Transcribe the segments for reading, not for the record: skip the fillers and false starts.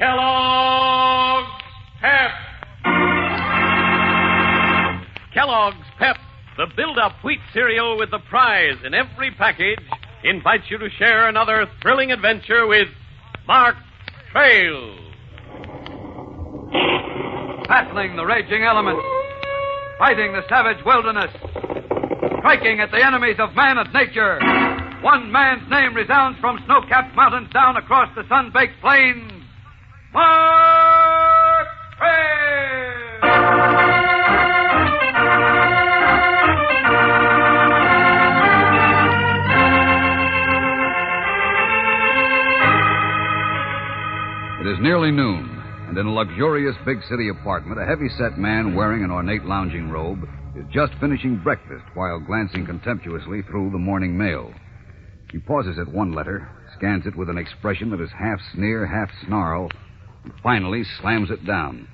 Kellogg's Pep. Kellogg's Pep, the build-up wheat cereal with the prize in every package, invites you to share another thrilling adventure with Mark Trail. Battling the raging elements, fighting the savage wilderness, striking at the enemies of man and nature. One man's name resounds from snow-capped mountains down across the sun-baked plains. Mark Trail! It is nearly noon, and in a luxurious big city apartment, a heavy-set man wearing an ornate lounging robe is just finishing breakfast while glancing contemptuously through the morning mail. He pauses at one letter, scans it with an expression that is half sneer, half snarl, and finally slams it down.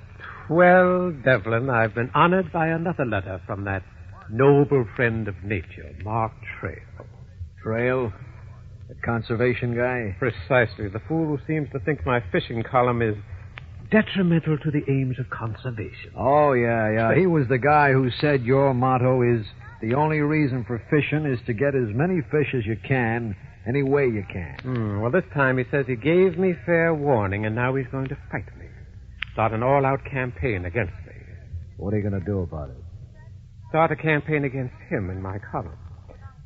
Well, Devlin, I've been honored by another letter from that noble friend of nature, Mark Trail. Trail? The conservation guy? Precisely. The fool who seems to think my fishing column is detrimental to the aims of conservation. Oh, yeah. He was the guy who said your motto is the only reason for fishing is to get as many fish as you can, any way you can. Well, this time he says he gave me fair warning, and now he's going to fight me. Start an all-out campaign against me. What are you going to do about it? Start a campaign against him in my column.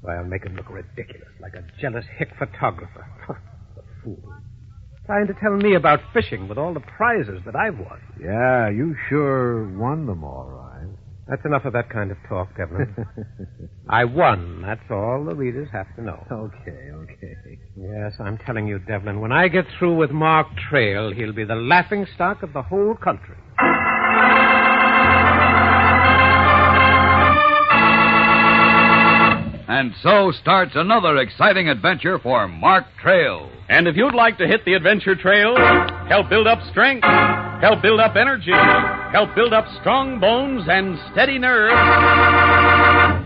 Why, I'll make him look ridiculous, like a jealous hick photographer. The fool. Trying to tell me about fishing with all the prizes that I've won. Yeah, you sure won them all right. That's enough of that kind of talk, Devlin. I won. That's all the readers have to know. Okay. Yes, I'm telling you, Devlin, when I get through with Mark Trail, he'll be the laughingstock of the whole country. And so starts another exciting adventure for Mark Trail. And if you'd like to hit the adventure trail, help build up strength, help build up energy, help build up strong bones and steady nerves,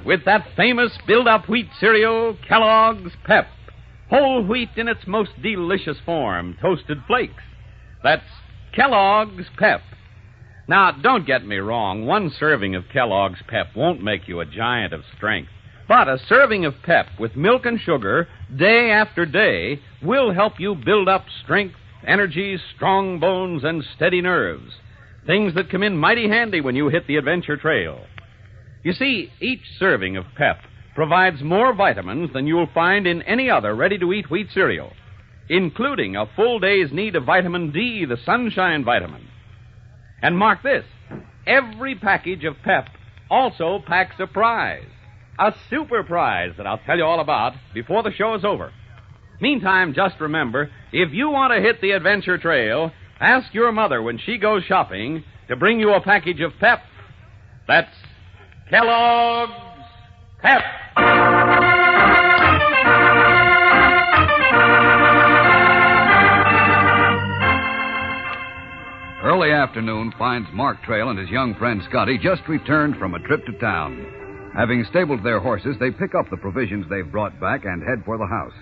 with that famous build-up wheat cereal, Kellogg's Pep. Whole wheat in its most delicious form, toasted flakes. That's Kellogg's Pep. Now, don't get me wrong. One serving of Kellogg's Pep won't make you a giant of strength. But a serving of Pep with milk and sugar, day after day, will help you build up strength, energy, strong bones, and steady nerves. Things that come in mighty handy when you hit the adventure trail. You see, each serving of Pep provides more vitamins than you'll find in any other ready-to-eat wheat cereal, including a full day's need of vitamin D, the sunshine vitamin. And mark this, every package of Pep also packs a prize. A super prize that I'll tell you all about before the show is over. Meantime, just remember, if you want to hit the adventure trail, ask your mother when she goes shopping to bring you a package of Pep. That's Kellogg's Pep. Early afternoon finds Mark Trail and his young friend Scotty just returned from a trip to town. Having stabled their horses, they pick up the provisions they've brought back and head for the house.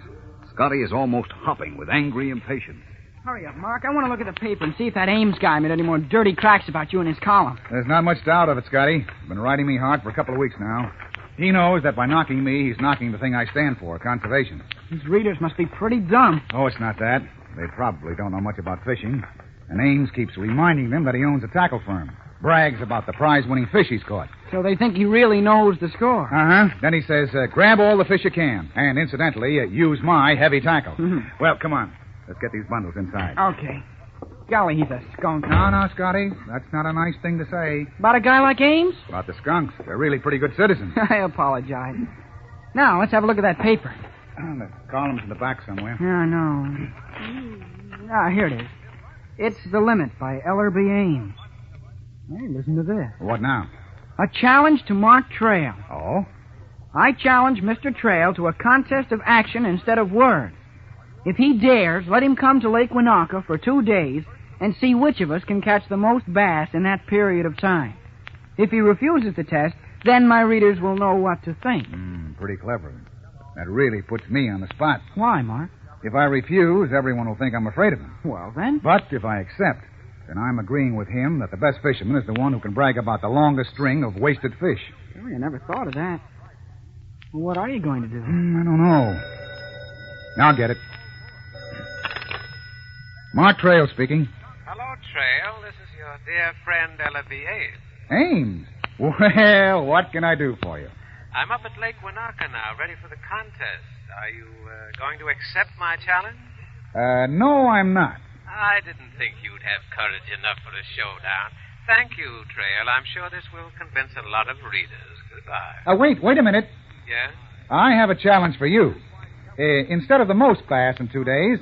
Scotty is almost hopping with angry impatience. Hurry up, Mark. I want to look at the paper and see if that Ames guy made any more dirty cracks about you in his column. There's not much doubt of it, Scotty. Been riding me hard for a couple of weeks now. He knows that by knocking me, he's knocking the thing I stand for, conservation. His readers must be pretty dumb. Oh, it's not that. They probably don't know much about fishing. And Ames keeps reminding them that he owns a tackle firm. Brags about the prize-winning fish he's caught. So they think he really knows the score. Uh-huh. Then he says, grab all the fish you can. And incidentally, use my heavy tackle. Mm-hmm. Well, come on. Let's get these bundles inside. Okay. Golly, he's a skunk. No, Scotty. That's not a nice thing to say. About a guy like Ames? About the skunks. They're really pretty good citizens. I apologize. Now, let's have a look at that paper. The column's in the back somewhere. Yeah, no. Ah, here it is. It's The Limit by L.R.B. Ames. Hey, listen to this. What now? A challenge to Mark Trail. Oh? I challenge Mr. Trail to a contest of action instead of words. If he dares, let him come to Lake Winnetka for 2 days and see which of us can catch the most bass in that period of time. If he refuses the test, then my readers will know what to think. Pretty clever. That really puts me on the spot. Why, Mark? If I refuse, everyone will think I'm afraid of him. Well, then? But if I accept, then I'm agreeing with him that the best fisherman is the one who can brag about the longest string of wasted fish. Oh, I never thought of that. Well, what are you going to do? I don't know. I'll get it. Mark Trail speaking. Hello, Trail. This is your dear friend, Ella V. Ames. Ames? Well, what can I do for you? I'm up at Lake Winnetka now, ready for the contest. Are you going to accept my challenge? No, I'm not. I didn't think you'd have courage enough for a showdown. Thank you, Trail. I'm sure this will convince a lot of readers. Goodbye. Wait a minute. Yes? I have a challenge for you. Instead of the most bass in 2 days,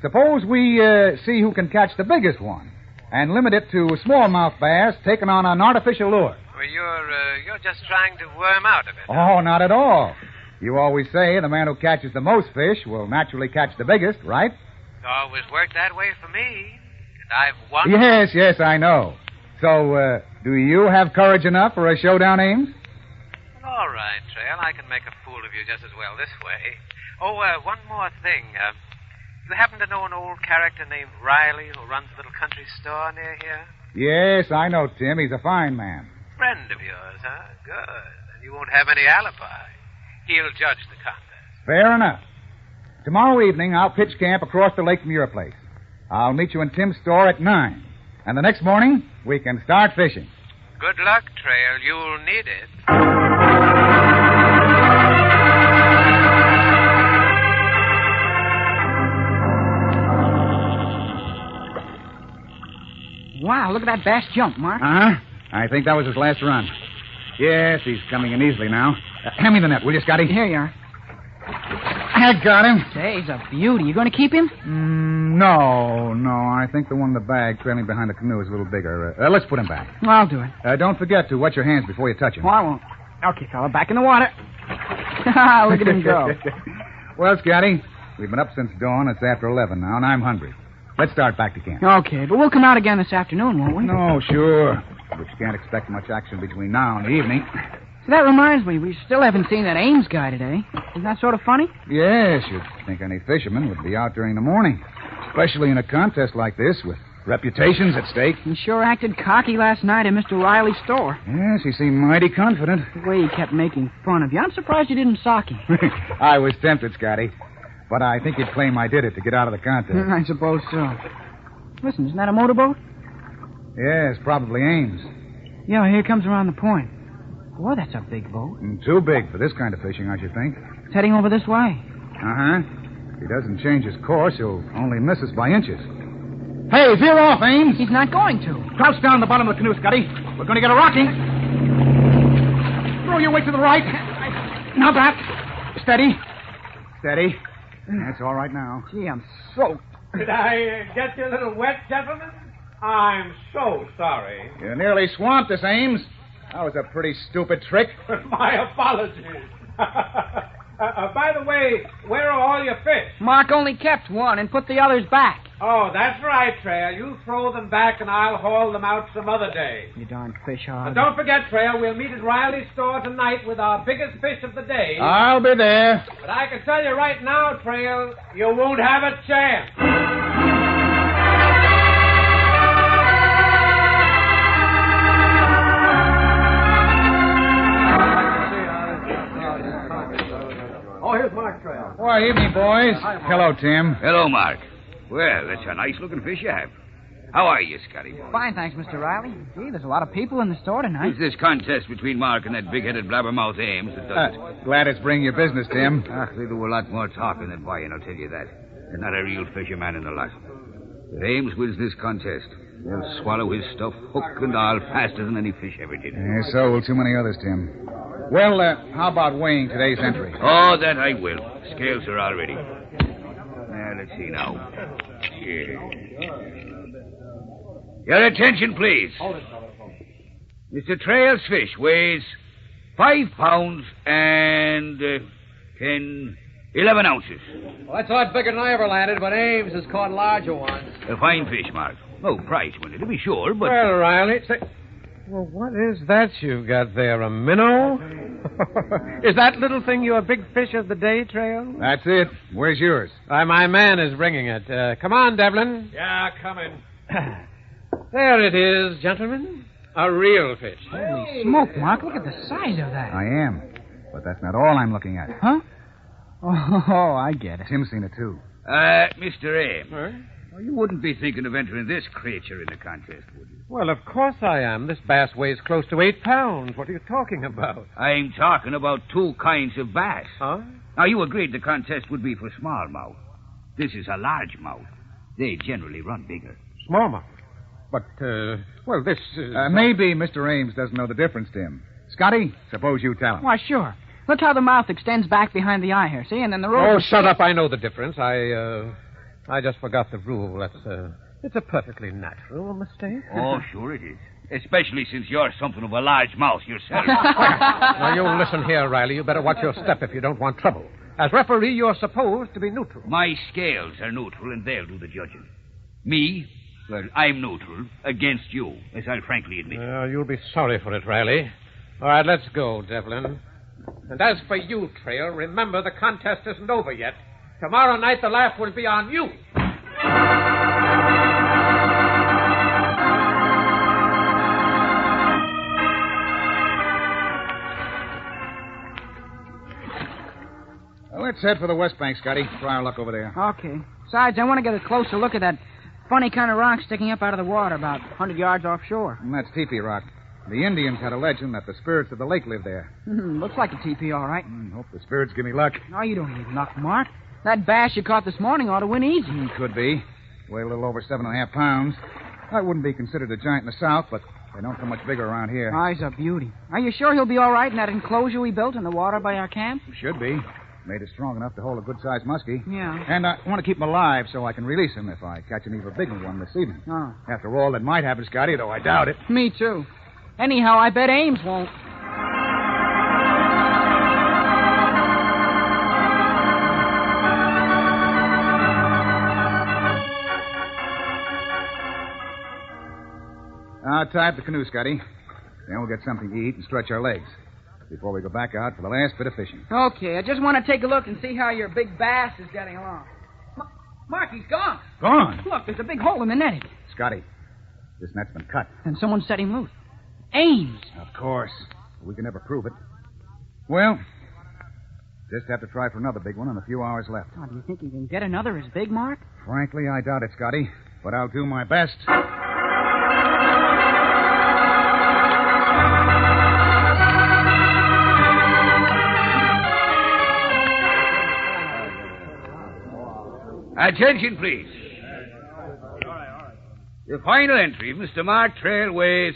suppose we see who can catch the biggest one and limit it to smallmouth bass taken on an artificial lure. Well, you're just trying to worm out of it. Oh, not at all. You always say the man who catches the most fish will naturally catch the biggest, right? It's always worked that way for me. And I've won. Yes, I know. So, do you have courage enough for a showdown, Ames? Well, all right, Trail. I can make a fool of you just as well this way. Oh, one more thing. You happen to know an old character named Riley who runs a little country store near here? Yes, I know, Tim. He's a fine man. Friend of yours, huh? Good. And you won't have any alibi. He'll judge the contest. Fair enough. Tomorrow evening, I'll pitch camp across the lake from your place. I'll meet you in Tim's store at 9. And the next morning, we can start fishing. Good luck, Trail. You'll need it. Wow, look at that bass jump, Mark. Uh-huh. I think that was his last run. Yes, he's coming in easily now. Hand me the net, will you, Scotty? Here you are. I got him. Say, he's a beauty. You going to keep him? No. I think the one in the bag trailing behind the canoe is a little bigger. Let's put him back. Well, I'll do it. Don't forget to wet your hands before you touch him. Well, I won't. Okay, fella, back in the water. Look at him go. Well, Scotty, we've been up since dawn. It's after 11 now, and I'm hungry. Let's start back to camp. Okay, but we'll come out again this afternoon, won't we? No, sure. But you can't expect much action between now and the evening. So that reminds me, we still haven't seen that Ames guy today. Isn't that sort of funny? Yes, you'd think any fisherman would be out during the morning. Especially in a contest like this with reputations at stake. He sure acted cocky last night in Mr. Riley's store. Yes, he seemed mighty confident. The way he kept making fun of you. I'm surprised you didn't sock him. I was tempted, Scotty. But I think he'd claim I did it to get out of the contest. I suppose so. Listen, isn't that a motorboat? Yes, probably Ames. Yeah, here it comes around the point. Boy, that's a big boat. Too big for this kind of fishing, I should think. It's heading over this way. Uh-huh. If he doesn't change his course, he'll only miss us by inches. Hey, veer off, Ames. He's not going to. Crouch down the bottom of the canoe, Scotty. We're going to get a rocking. Throw your weight to the right. Now back. Steady. That's all right now. Gee, I'm soaked. Did I get you a little wet, gentlemen? I'm so sorry. You nearly swamped us, Ames. That was a pretty stupid trick. My apologies. By the way, where are all your fish? Mark only kept one and put the others back. Oh, that's right, Trail. You throw them back and I'll haul them out some other day. You darn fish hog. But don't forget, Trail, we'll meet at Riley's store tonight with our biggest fish of the day. I'll be there. But I can tell you right now, Trail, you won't have a chance. Oh, here's Mark Trail. Why, evening, boys. Hello, Tim. Hello, Mark. Well, that's a nice-looking fish you have. How are you, Scotty boy? Fine, thanks, Mr. Riley. Gee, there's a lot of people in the store tonight. It's this contest between Mark and that big-headed blabbermouth Ames that does it. Glad it's bringing you business, Tim. They do a lot more talking than buying, I'll tell you that. They're not a real fisherman in the lot. If Ames wins this contest, they'll swallow his stuff hook and all faster than any fish ever did. So will too many others, Tim. Well, how about weighing today's entry? Oh, that I will. Scales are all ready. Now, let's see now. Yeah. Your attention, please. Mr. Trail's fish weighs 5 pounds and 11 ounces. Well, that's a lot bigger than I ever landed, but Ames has caught larger ones. A fine fish, Mark. No price money, to be sure, but... Well, Riley, say... Well, what is that you've got there, a minnow? Is that little thing your big fish of the day, Trail? That's it. Where's yours? My man is bringing it. Come on, Devlin. Yeah, coming. There it is, gentlemen. A real fish. Holy smoke, Mark. Look at the size of that. I am. But that's not all I'm looking at. Huh? Oh, I get it. Tim's seen it, too. Mr. Ames. Huh? Well, you wouldn't be thinking of entering this creature in the contest, would you? Well, of course I am. This bass weighs close to 8 pounds. What are you talking about? I'm talking about two kinds of bass. Huh? Now, you agreed the contest would be for smallmouth. This is a largemouth. They generally run bigger. Smallmouth. But, well, this is... Maybe Mr. Ames doesn't know the difference, Tim. Scotty, suppose you tell him. Why, sure. Look how the mouth extends back behind the eye here, see? And then the rope... Oh, shut up. I know the difference. I just forgot the rule. It's a perfectly natural mistake. Oh, sure it is. Especially since you're something of a large mouth yourself. Now, you listen here, Riley. You better watch your step if you don't want trouble. As referee, you're supposed to be neutral. My scales are neutral, and they'll do the judging. Me, well, I'm neutral against you, as I'll frankly admit. You'll be sorry for it, Riley. All right, let's go, Devlin. And as for you, Trail, remember the contest isn't over yet. Tomorrow night, the laugh will be on you. Well, let's head for the West Bank, Scotty. Try our luck over there. Okay. Besides, I want to get a closer look at that funny kind of rock sticking up out of the water about 100 yards offshore. And that's Teepee Rock. The Indians had a legend that the spirits of the lake live there. Looks like a teepee, all right. Hope the spirits give me luck. Oh, you don't need luck, Mark. That bass you caught this morning ought to win easy. Could be. Weigh a little over 7.5 pounds. That wouldn't be considered a giant in the South, but they don't come much bigger around here. Oh, he's a beauty. Are you sure he'll be all right in that enclosure we built in the water by our camp? Should be. Made it strong enough to hold a good-sized muskie. Yeah. And I want to keep him alive so I can release him if I catch an even bigger one this evening. Oh. After all, that might happen, Scotty, though I doubt it. Me, too. Anyhow, I bet Ames won't. I'll tie up the canoe, Scotty. Then we'll get something to eat and stretch our legs before we go back out for the last bit of fishing. Okay, I just want to take a look and see how your big bass is getting along. Mark, he's gone. Gone? Look, there's a big hole in the netting. Scotty, this net's been cut. And someone set him loose. Ames. Of course. We can never prove it. Well, just have to try for another big one in a few hours left. Oh, do you think you can get another as big, Mark? Frankly, I doubt it, Scotty. But I'll do my best. Attention, please. The final entry, Mr. Mark Trail weighs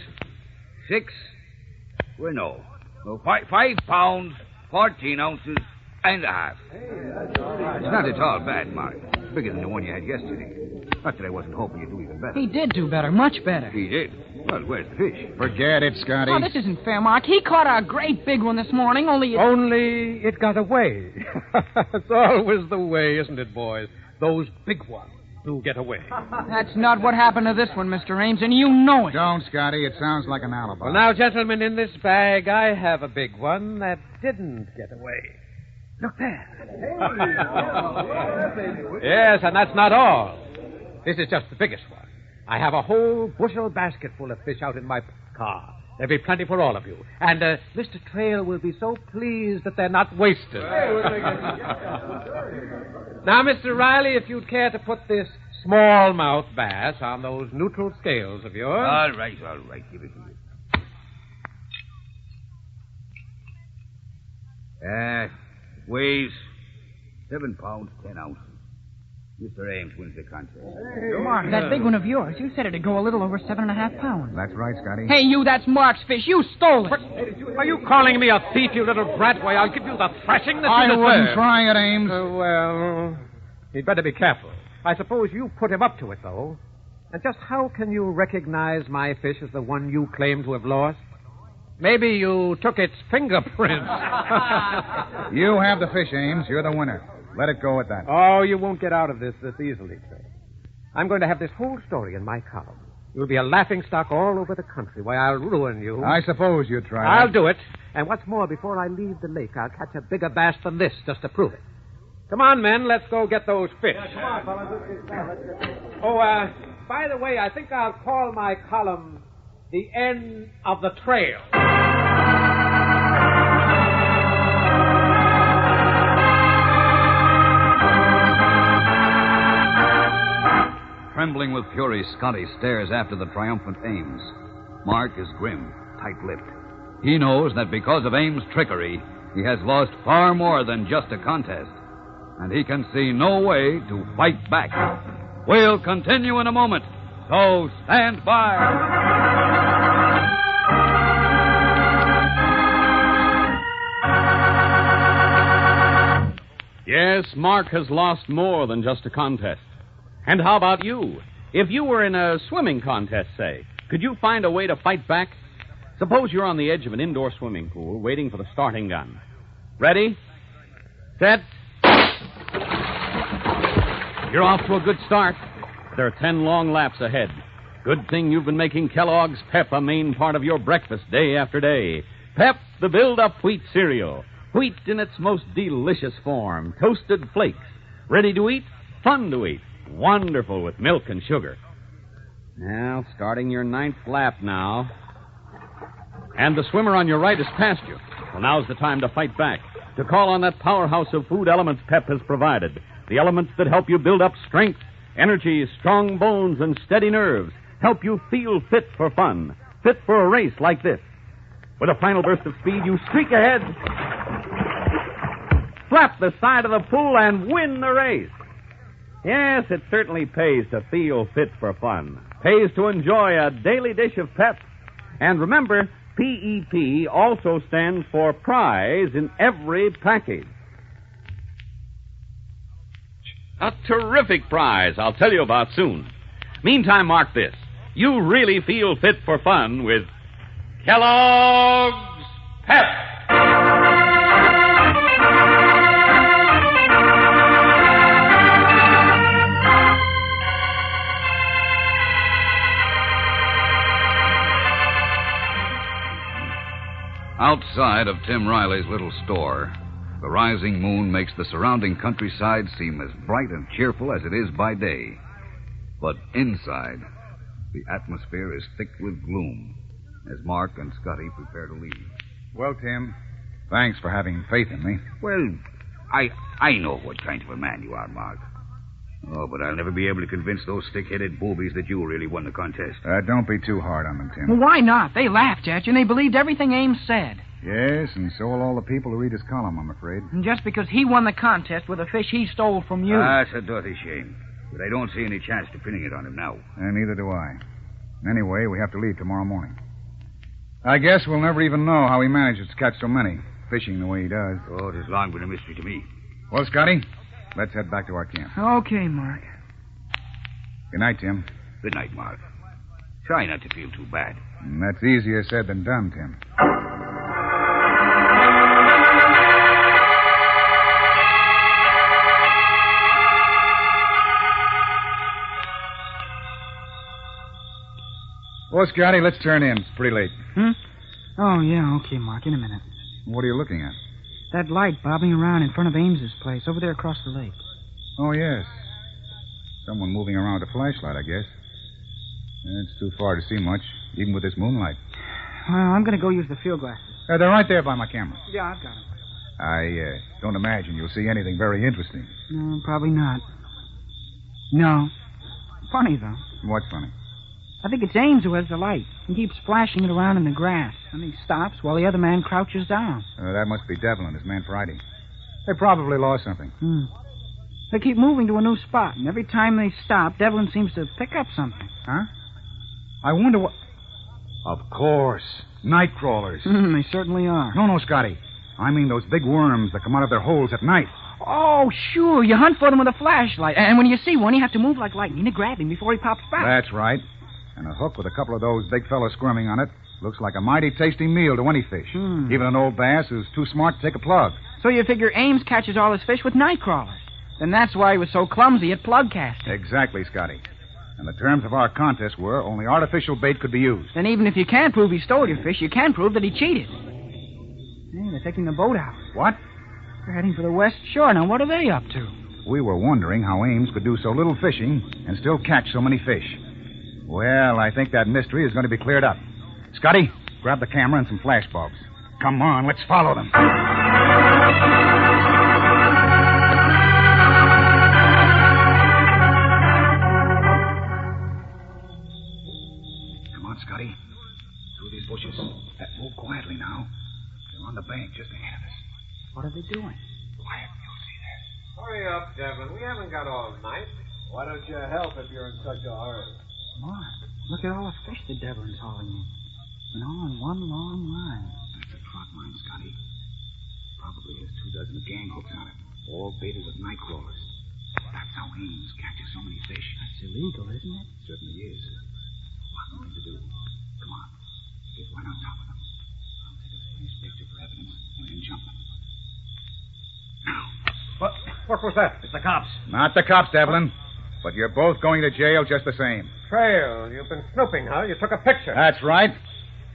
5 pounds, 14 ounces and a half. It's not at all bad, Mark. It's bigger than the one you had yesterday. Not that I wasn't hoping you'd do even better. He did do better, much better. He did. Well, where's the fish? Forget it, Scotty. Oh, this isn't fair, Mark. He caught a great big one this morning, only... Only it got away. It's always the way, isn't it, boys? Those big ones do get away. That's not what happened to this one, Mr. Ames, and you know it. Don't, Scotty. It sounds like an alibi. Well, now, gentlemen, in this bag, I have a big one that didn't get away. Look there. Yes, and that's not all. This is just the biggest one. I have a whole bushel basket full of fish out in my car. There'll be plenty for all of you. And Mr. Trail will be so pleased that they're not wasted. Now, Mr. Riley, if you'd care to put this smallmouth bass on those neutral scales of yours. All right. Give it to you. Weighs 7 pounds, 10 ounces. Mr. Ames wins the contest. Mark, that big one of yours, you said it'd go a little over 7.5 pounds. That's right, Scotty. Hey, you, that's Mark's fish. You stole it. Are you calling me a thief, you little brat? Why, I'll give you the thrashing that you deserve. I wasn't trying it, Ames. Well, you'd better be careful. I suppose you put him up to it, though. And just how can you recognize my fish as the one you claim to have lost? Maybe you took its fingerprints. You have the fish, Ames. You're the winner. Let it go at that. Oh, you won't get out of this easily, Trey. I'm going to have this whole story in my column. You'll be a laughingstock all over the country. Why, I'll ruin you. I suppose you'd try I'll that. do it. And what's more, before I leave the lake, I'll catch a bigger bass than this just to prove it. Come on, men. Let's go get those fish. Come on, fellas. Oh, by the way, I think I'll call my column The End of the Trail. Trembling with fury, Scotty stares after the triumphant Ames. Mark is grim, tight-lipped. He knows that because of Ames' trickery, he has lost far more than just a contest. And he can see no way to fight back. We'll continue in a moment, so stand by. Yes, Mark has lost more than just a contest. And how about you? If you were in a swimming contest, say, could you find a way to fight back? Suppose you're on the edge of an indoor swimming pool waiting for the starting gun. Ready? Set. You're off to a good start. There are 10 long laps ahead. Good thing you've been making Kellogg's Pep a main part of your breakfast day after day. Pep, the build-up wheat cereal. Wheat in its most delicious form. Toasted flakes. Ready to eat, fun to eat. Wonderful with milk and sugar. Now, starting your 9th lap now. And the swimmer on your right is past you. Well, now's the time to fight back. To call on that powerhouse of food elements Pep has provided. The elements that help you build up strength, energy, strong bones, and steady nerves. Help you feel fit for fun. Fit for a race like this. With a final burst of speed, you streak ahead. Slap the side of the pool and win the race. Yes, it certainly pays to feel fit for fun. Pays to enjoy a daily dish of Pep. And remember, PEP also stands for prize in every package. A terrific prize I'll tell you about soon. Meantime, mark this. You really feel fit for fun with Kellogg's Pep. Outside of Tim Riley's little store, the rising moon makes the surrounding countryside seem as bright and cheerful as it is by day. But inside, the atmosphere is thick with gloom as Mark and Scotty prepare to leave. Well, Tim, thanks for having faith in me. Well, I know what kind of a man you are, Mark. Oh, but I'll never be able to convince those stick-headed boobies that you really won the contest. Don't be too hard on them, Tim. Well, why not? They laughed at you, and they believed everything Ames said. Yes, and so will all the people who read his column, I'm afraid. And just because he won the contest with a fish he stole from you. That's a dirty shame. But I don't see any chance to pinning it on him now. And neither do I. Anyway, we have to leave tomorrow morning. I guess we'll never even know how he manages to catch so many, fishing the way he does. Oh, it has long been a mystery to me. Well, Scotty, let's head back to our camp. Okay, Mark. Good night, Tim. Good night, Mark. Try not to feel too bad. And that's easier said than done, Tim. Well, Scotty, let's turn in. It's pretty late. Oh, yeah, okay, Mark, in a minute. What are you looking at? That light bobbing around in front of Ames's place, over there across the lake. Oh, yes. Someone moving around with a flashlight, I guess. It's too far to see much, even with this moonlight. Well, I'm going to go use the field glasses. They're right there by my camera. Yeah, I've got them. I don't imagine you'll see anything very interesting. No, probably not. No. Funny, though. What's funny? I think it's Ames who has the light. He keeps flashing it around in the grass. And he stops while the other man crouches down. That must be Devlin and his man Friday. They probably lost something. They keep moving to a new spot, and every time they stop, Devlin seems to pick up something. Huh? I wonder what... Of course. Night crawlers. They certainly are. No, Scotty. I mean those big worms that come out of their holes at night. Oh, sure. You hunt for them with a flashlight. And when you see one, you have to move like lightning to grab him before he pops back. That's right. And a hook with a couple of those big fellows squirming on it looks like a mighty tasty meal to any fish. Even an old bass who's too smart to take a plug. So you figure Ames catches all his fish with night crawlers. Then that's why he was so clumsy at plug casting. Exactly, Scotty. And the terms of our contest were only artificial bait could be used. Then even if you can't prove he stole your fish, you can prove that he cheated. Hey, they're taking the boat out. What? They're heading for the west shore. Now, what are they up to? We were wondering how Ames could do so little fishing and still catch so many fish. Well, I think that mystery is going to be cleared up. Scotty, grab the camera and some flash bulbs. Come on, let's follow them. Come on, Scotty. Through these bushes. Move quietly now. They're on the bank just ahead of us. What are they doing? Quiet, you'll see that. Hurry up, Devlin. We haven't got all night. Why don't you help if you're in such a hurry? Mark, look at all the fish the Devlin's hauling in. And all in one long line. That's a trot line, Scotty. Probably has 24 gang hooks on it, all baited with night crawlers. That's how Ames catches so many fish. That's illegal, isn't it? Certainly is. What are we going to do? Come on. Get right on top of them. I'll take a police picture for evidence and then jump them. Now. What was that? It's the cops. Not the cops, Devlin. But you're both going to jail just the same. Trail, you've been snooping, huh? You took a picture. That's right.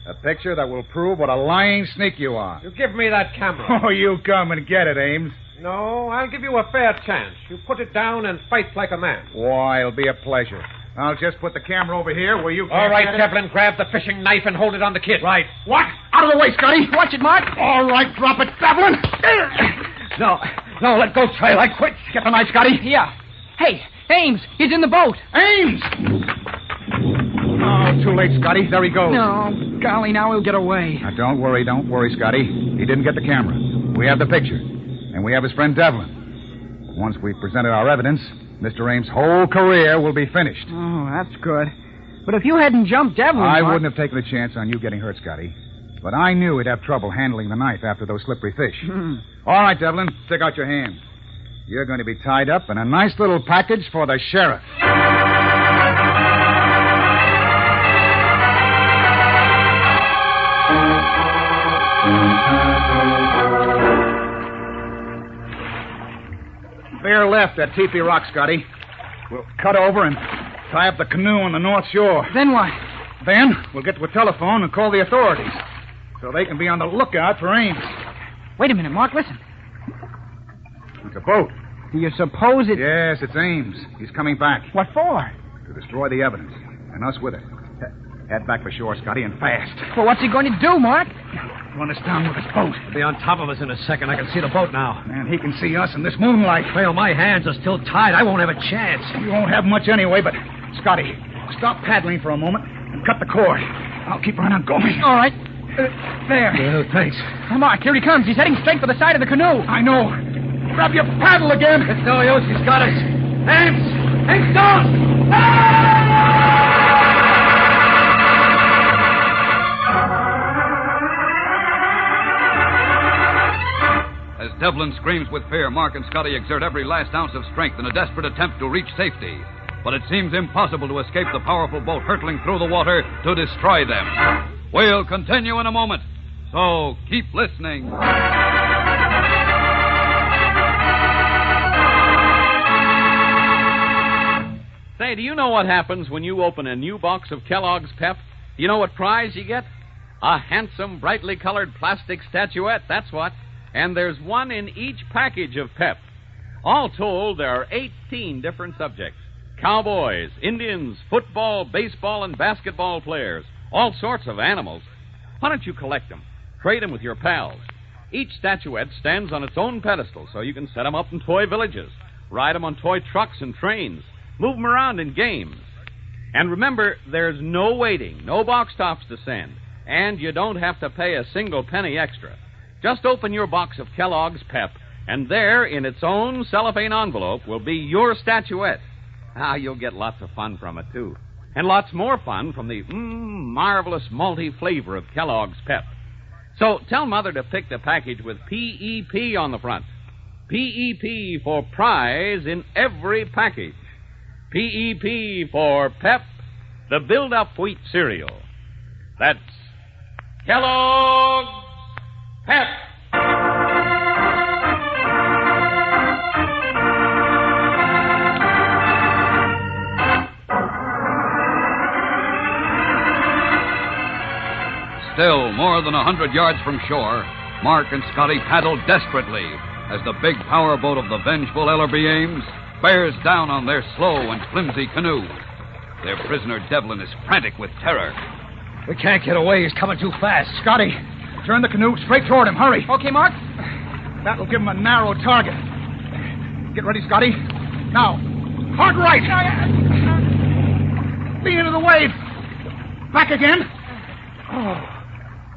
A picture that will prove what a lying sneak you are. You give me that camera. Oh, you come and get it, Ames. No, I'll give you a fair chance. You put it down and fight like a man. Why, it'll be a pleasure. I'll just put the camera over here where you can. All right, Devlin, grab the fishing knife and hold it on the kid. Right. What? Out of the way, Scotty. Watch it, Mark. All right, drop it, Devlin. No, let go, Trail. I quit. Get the knife, Scotty. Yeah. Hey, Ames, he's in the boat. Ames! Oh, too late, Scotty. There he goes. No, golly, now he'll get away. Now, don't worry, Scotty. He didn't get the camera. We have the picture. And we have his friend Devlin. Once we've presented our evidence, Mr. Ames' whole career will be finished. Oh, that's good. But if you hadn't jumped Devlin... I wouldn't have taken a chance on you getting hurt, Scotty. But I knew he'd have trouble handling the knife after those slippery fish. All right, Devlin, stick out your hand. You're going to be tied up in a nice little package for the sheriff. Bear left at Teepee Rock, Scotty. We'll cut over and tie up the canoe on the north shore. Then what? Then we'll get to a telephone and call the authorities so they can be on the lookout for Ames. Wait a minute, Mark, listen. It's a boat. Do you suppose it... Yes, it's Ames. He's coming back. What for? To destroy the evidence. And us with it. Head back for shore, Scotty, and fast. Well, what's he going to do, Mark? Run us down with his boat. He'll be on top of us in a second. I can see the boat now. Man, he can see us in this moonlight. Well, my hands are still tied. I won't have a chance. You won't have much anyway, but... Scotty, stop paddling for a moment and cut the cord. I'll keep right on going. All right. There. Well, thanks. Oh, Mark, here he comes. He's heading straight for the side of the canoe. I know. Grab your paddle again. It's no use. He's got us. Ames! Ames, down! As Devlin screams with fear, Mark and Scotty exert every last ounce of strength in a desperate attempt to reach safety. But it seems impossible to escape the powerful boat hurtling through the water to destroy them. We'll continue in a moment, so keep listening. Say, do you know what happens when you open a new box of Kellogg's Pep? Do you know what prize you get? A handsome, brightly colored plastic statuette, that's what. And there's one in each package of Pep. All told, there are 18 different subjects. Cowboys, Indians, football, baseball, and basketball players. All sorts of animals. Why don't you collect them? Trade them with your pals. Each statuette stands on its own pedestal, so you can set them up in toy villages, ride them on toy trucks and trains, move them around in games. And remember, there's no waiting, no box tops to send, and you don't have to pay a single penny extra. Just open your box of Kellogg's Pep, and there, in its own cellophane envelope, will be your statuette. Ah, you'll get lots of fun from it, too. And lots more fun from the marvelous malty flavor of Kellogg's Pep. So tell Mother to pick the package with P-E-P on the front. P-E-P for prize in every package. P-E-P for Pep, the build-up wheat cereal. That's Kellogg's Pep. Still, more than 100 yards from shore, Mark and Scotty paddle desperately as the big powerboat of the vengeful Ellerby Ames bears down on their slow and flimsy canoe. Their prisoner Devlin is frantic with terror. We can't get away. He's coming too fast. Scotty, turn the canoe straight toward him. Hurry. Okay, Mark? That'll give him a narrow target. Get ready, Scotty. Now, hard right. Lean into the wave. Back again.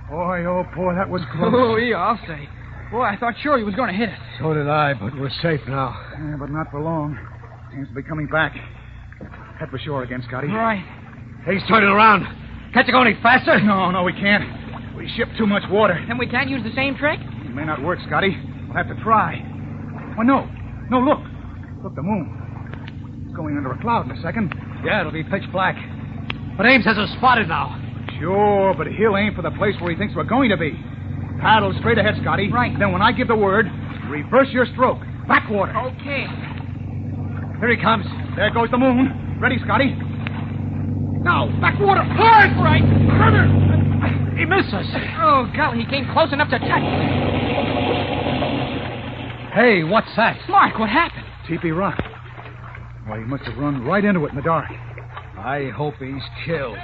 Oh, boy, that was close. Oh, yeah, I'll say. Boy, I thought sure he was going to hit us. So did I, but we're safe now. Yeah, but not for long. Seems to be coming back. Head for shore again, Scotty. Right. He's turning around. Can't you go any faster? No, we can't. We ship too much water. Then we can't use the same trick? It may not work, Scotty. We'll have to try. Oh, no. No, look. Look, the moon. It's going under a cloud in a second. Yeah, it'll be pitch black. But Ames has us spotted now. Sure, but he'll aim for the place where he thinks we're going to be. Paddle straight ahead, Scotty. Right. Then when I give the word, reverse your stroke. Backwater. Okay. Here he comes. There goes the moon. Ready, Scotty? Now, backwater. Hard! Right. Further. He missed us. Oh, golly, he came close enough to touch. Hey, what's that? Mark, what happened? Teepee Rock. Why, he must have run right into it in the dark. I hope he's killed.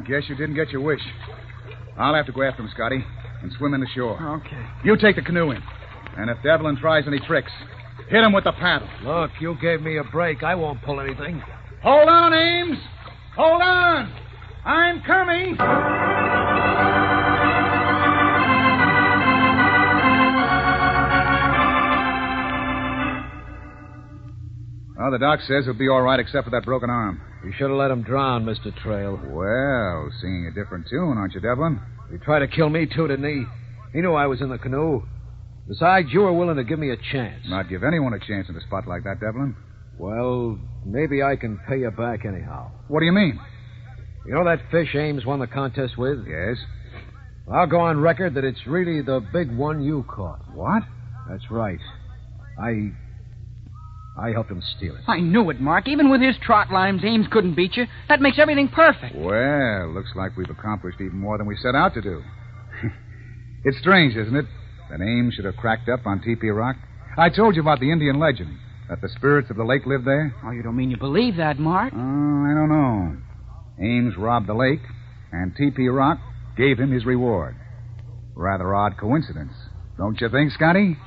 Guess you didn't get your wish. I'll have to go after him, Scotty, and swim in the shore. Okay. You take the canoe in. And if Devlin tries any tricks, hit him with the paddle. Look, you gave me a break. I won't pull anything. Hold on, Ames. Hold on. I'm coming. Well, the doc says he'll be all right except for that broken arm. You should have let him drown, Mr. Trail. Well, singing a different tune, aren't you, Devlin? He tried to kill me, too, didn't he? He knew I was in the canoe. Besides, you were willing to give me a chance. Not give anyone a chance in a spot like that, Devlin. Well, maybe I can pay you back anyhow. What do you mean? You know that fish Ames won the contest with? Yes. I'll go on record that it's really the big one you caught. What? That's right. I helped him steal it. I knew it, Mark. Even with his trot lines, Ames couldn't beat you. That makes everything perfect. Well, looks like we've accomplished even more than we set out to do. It's strange, isn't it, that Ames should have cracked up on Teepee Rock? I told you about the Indian legend, that the spirits of the lake live there. Oh, you don't mean you believe that, Mark? I don't know. Ames robbed the lake, and Teepee Rock gave him his reward. Rather odd coincidence, don't you think, Scotty?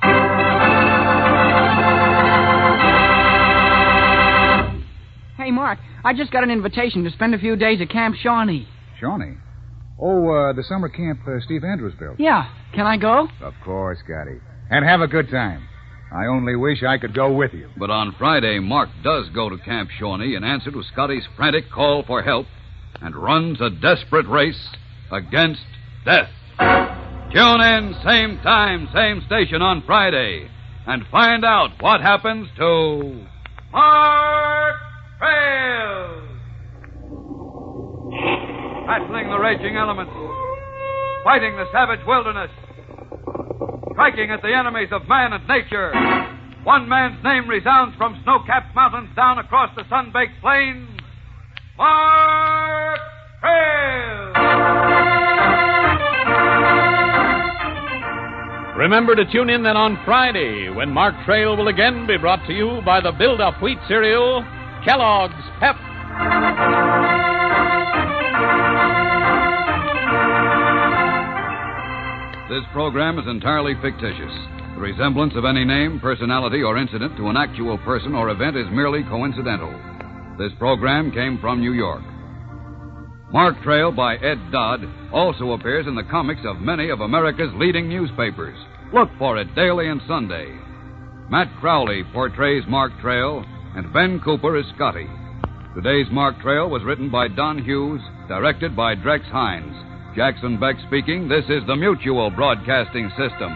Hey, Mark, I just got an invitation to spend a few days at Camp Shawnee. Shawnee? Oh, the summer camp Steve Andrews built. Yeah. Can I go? Of course, Scotty. And have a good time. I only wish I could go with you. But on Friday, Mark does go to Camp Shawnee in answer to Scotty's frantic call for help and runs a desperate race against death. Tune in, same time, same station on Friday, and find out what happens to Mark Trail. Battling the raging elements, fighting the savage wilderness, striking at the enemies of man and nature. One man's name resounds from snow-capped mountains down across the sun-baked plains. Mark Trail! Remember to tune in then on Friday when Mark Trail will again be brought to you by the Build-Up Wheat Cereal, Kellogg's Pep. This program is entirely fictitious. The resemblance of any name, personality, or incident to an actual person or event is merely coincidental. This program came from New York. Mark Trail by Ed Dodd also appears in the comics of many of America's leading newspapers. Look for it daily and Sunday. Matt Crowley portrays Mark Trail, and Ben Cooper is Scotty. Today's Mark Trail was written by Don Hughes, directed by Drex Hines. Jackson Beck speaking. This is the Mutual Broadcasting System.